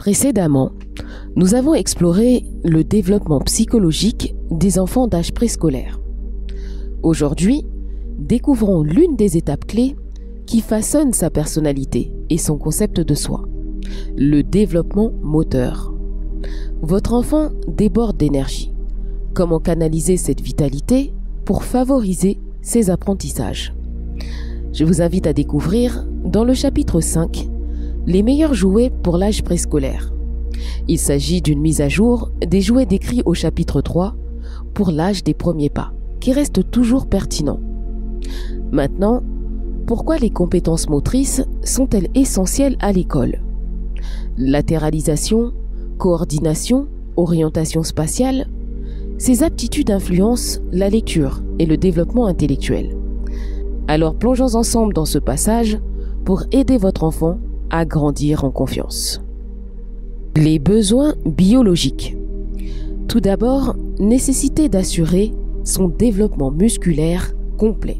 Précédemment, nous avons exploré le développement psychologique des enfants d'âge préscolaire. Aujourd'hui, découvrons l'une des étapes clés qui façonne sa personnalité et son concept de soi, le développement moteur. Votre enfant déborde d'énergie. Comment canaliser cette vitalité pour favoriser ses apprentissages? Je vous invite à découvrir, dans le chapitre 5, les meilleurs jouets pour l'âge préscolaire. Il s'agit d'une mise à jour des jouets décrits au chapitre 3 pour l'âge des premiers pas, qui reste toujours pertinent. Maintenant, pourquoi les compétences motrices sont-elles essentielles à l'école? Latéralisation, coordination, orientation spatiale, ces aptitudes influencent la lecture et le développement intellectuel. Alors plongeons ensemble dans ce passage pour aider votre enfant à grandir en confiance. Les besoins biologiques. Tout d'abord, nécessité d'assurer son développement musculaire complet.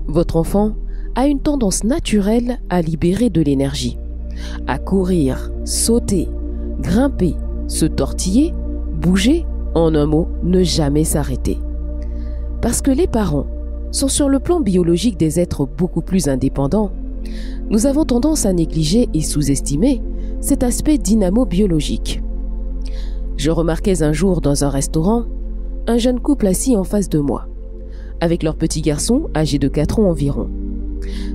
Votre enfant a une tendance naturelle à libérer de l'énergie, à courir, sauter, grimper, se tortiller, bouger, en un mot, ne jamais s'arrêter. Parce que les parents sont sur le plan biologique des êtres beaucoup plus indépendants, nous avons tendance à négliger et sous-estimer cet aspect dynamo-biologique. Je remarquais un jour dans un restaurant un jeune couple assis en face de moi, avec leur petit garçon âgé de 4 ans environ.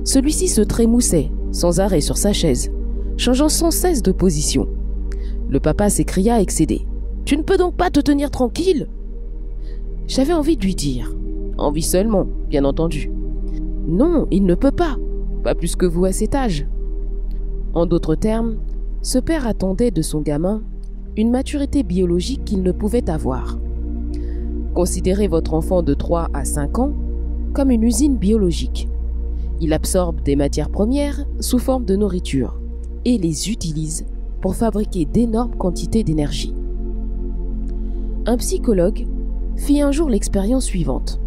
Celui-ci se trémoussait sans arrêt sur sa chaise, changeant sans cesse de position. Le papa s'écria excédé. « Tu ne peux donc pas te tenir tranquille ?» J'avais envie de lui dire. Envie seulement, bien entendu. « Non, il ne peut pas. Pas plus que vous à cet âge. » En d'autres termes, ce père attendait de son gamin une maturité biologique qu'il ne pouvait avoir. Considérez votre enfant de 3 à 5 ans comme une usine biologique. Il absorbe des matières premières sous forme de nourriture et les utilise pour fabriquer d'énormes quantités d'énergie. Un psychologue fit un jour l'expérience suivante.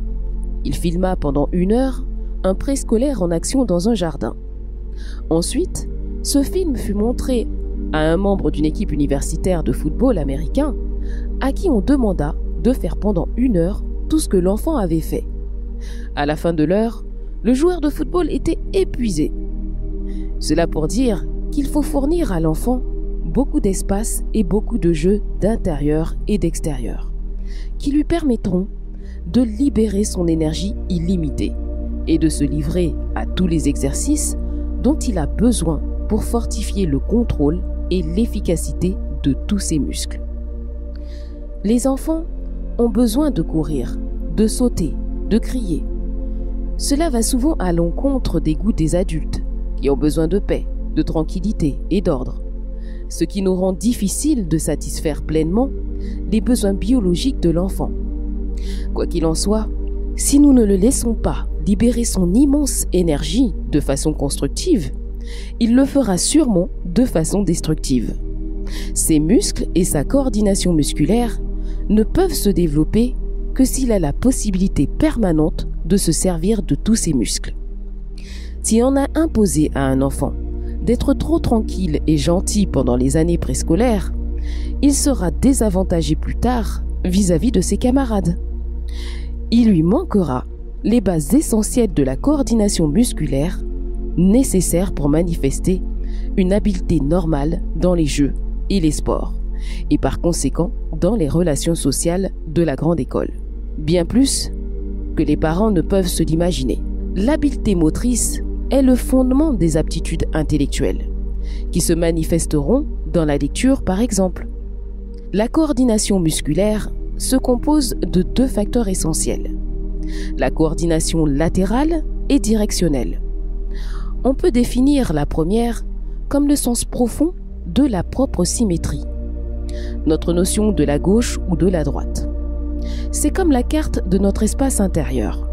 Il filma pendant 1 heure un préscolaire en action dans un jardin. Ensuite, ce film fut montré à un membre d'une équipe universitaire de football américain à qui on demanda de faire pendant 1 heure tout ce que l'enfant avait fait. À la fin de l'heure, le joueur de football était épuisé. Cela pour dire qu'il faut fournir à l'enfant beaucoup d'espace et beaucoup de jeux d'intérieur et d'extérieur qui lui permettront de libérer son énergie illimitée et de se livrer à tous les exercices dont il a besoin pour fortifier le contrôle et l'efficacité de tous ses muscles. Les enfants ont besoin de courir, de sauter, de crier. Cela va souvent à l'encontre des goûts des adultes qui ont besoin de paix, de tranquillité et d'ordre, ce qui nous rend difficile de satisfaire pleinement les besoins biologiques de l'enfant. Quoi qu'il en soit, si nous ne le laissons pas libérer son immense énergie de façon constructive, il le fera sûrement de façon destructive. Ses muscles et sa coordination musculaire ne peuvent se développer que s'il a la possibilité permanente de se servir de tous ses muscles. Si on a imposé à un enfant d'être trop tranquille et gentil pendant les années préscolaires, il sera désavantagé plus tard vis-à-vis de ses camarades. Il lui manquera les bases essentielles de la coordination musculaire nécessaires pour manifester une habileté normale dans les jeux et les sports, et par conséquent dans les relations sociales de la grande école. Bien plus que les parents ne peuvent se l'imaginer. L'habileté motrice est le fondement des aptitudes intellectuelles, qui se manifesteront dans la lecture par exemple. La coordination musculaire se compose de 2 facteurs essentiels, la coordination latérale et directionnelle. On peut définir la première comme le sens profond de la propre symétrie, notre notion de la gauche ou de la droite. C'est comme la carte de notre espace intérieur,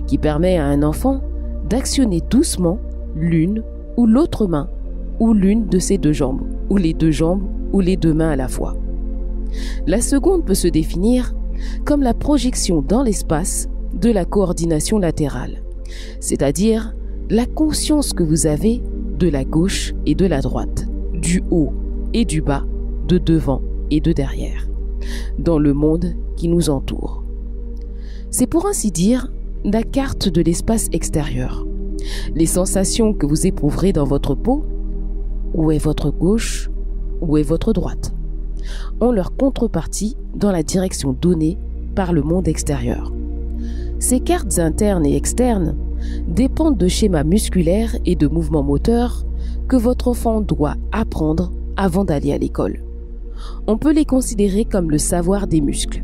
qui permet à un enfant d'actionner doucement l'une ou l'autre main, ou l'une de ses 2 jambes, ou les 2 jambes, ou les 2 mains à la fois. La seconde peut se définir comme la projection dans l'espace de la coordination latérale, c'est-à-dire la conscience que vous avez de la gauche et de la droite, du haut et du bas, de devant et de derrière, dans le monde qui nous entoure. C'est pour ainsi dire la carte de l'espace extérieur. Les sensations que vous éprouverez dans votre peau, où est votre gauche, où est votre droite, ont leur contrepartie dans la direction donnée par le monde extérieur. Ces cartes internes et externes dépendent de schémas musculaires et de mouvements moteurs que votre enfant doit apprendre avant d'aller à l'école. On peut les considérer comme le savoir des muscles.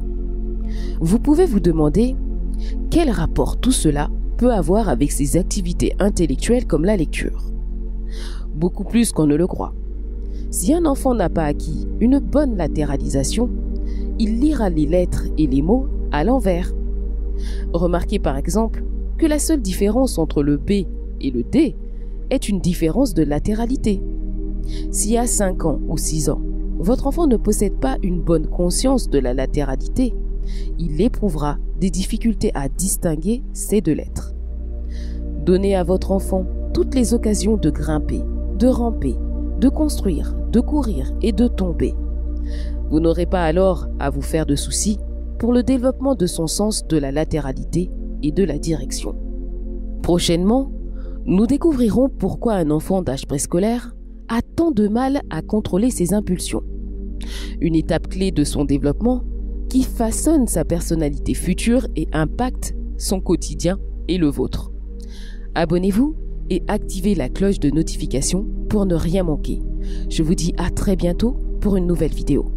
Vous pouvez vous demander quel rapport tout cela peut avoir avec ses activités intellectuelles comme la lecture. Beaucoup plus qu'on ne le croit. Si un enfant n'a pas acquis une bonne latéralisation, il lira les lettres et les mots à l'envers. Remarquez par exemple que la seule différence entre le B et le D est une différence de latéralité. Si à 5 ans ou 6 ans, votre enfant ne possède pas une bonne conscience de la latéralité, il éprouvera des difficultés à distinguer ces deux lettres. Donnez à votre enfant toutes les occasions de grimper, de ramper, de construire, de courir et de tomber. Vous n'aurez pas alors à vous faire de soucis pour le développement de son sens de la latéralité et de la direction. Prochainement, nous découvrirons pourquoi un enfant d'âge préscolaire a tant de mal à contrôler ses impulsions. Une étape clé de son développement qui façonne sa personnalité future et impacte son quotidien et le vôtre. Abonnez-vous et activez la cloche de notification pour ne rien manquer. Je vous dis à très bientôt pour une nouvelle vidéo.